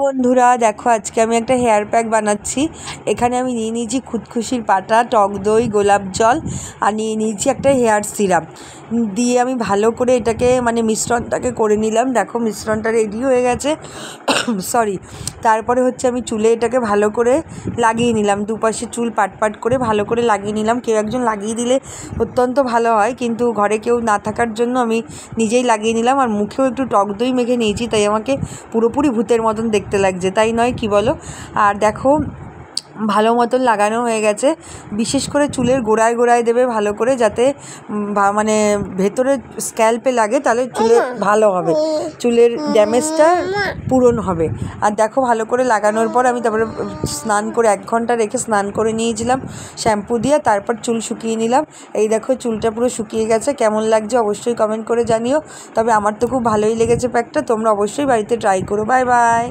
বন্ধুরা, দেখো আজকে আমি একটা হেয়ার প্যাক বানাচ্ছি। এখানে আমি নিয়ে নিয়েছি খুদখুশির পাতা, টক দই, গোলাপ জল আর নিয়ে নিয়েছি একটা হেয়ার সিরাম দিয়ে আমি ভালো করে এটাকে মিশ্রণটাকে করে নিলাম। দেখো মিশ্রণটা রেডি হয়ে গেছে। সরি। তারপরে হচ্ছে আমি চুলে এটাকে ভালো করে লাগিয়ে নিলাম, দুপাশে চুল পাট করে ভালো করে লাগিয়ে নিলাম। কেউ একজন লাগিয়ে দিলে অত্যন্ত ভালো হয়, কিন্তু ঘরে কেউ না থাকার জন্য আমি নিজেই লাগিয়ে নিলাম। আর মুখেও একটু টক দই মেখে নিয়েছি, তাই আমাকে পুরোপুরি ভূতের মতন দেখতে লাগছে, তাই নয় কি বলো? আর দেখো ভালো মতন লাগানো হয়ে গেছে। বিশেষ করে চুলের গোড়ায় গোড়ায় দেবে ভালো করে, যাতে ভেতরে স্ক্যাল্পে লাগে, তাহলে চুলে ভালো হবে, চুলের ড্যামেজটা পূরণ হবে। আর দেখো ভালো করে লাগানোর পর আমি তারপরে স্নান করে 1 ঘন্টা রেখে স্নান করে নিয়েছিলাম শ্যাম্পু দিয়ে, তারপর চুল শুকিয়ে নিলাম। এই দেখো চুলটা পুরো শুকিয়ে গেছে। কেমন লাগছে অবশ্যই কমেন্ট করে জানিও। তবে আমার তো খুব ভালোই লেগেছে প্যাকটা, তোমরা অবশ্যই বাড়িতে ট্রাই করো। Bye bye.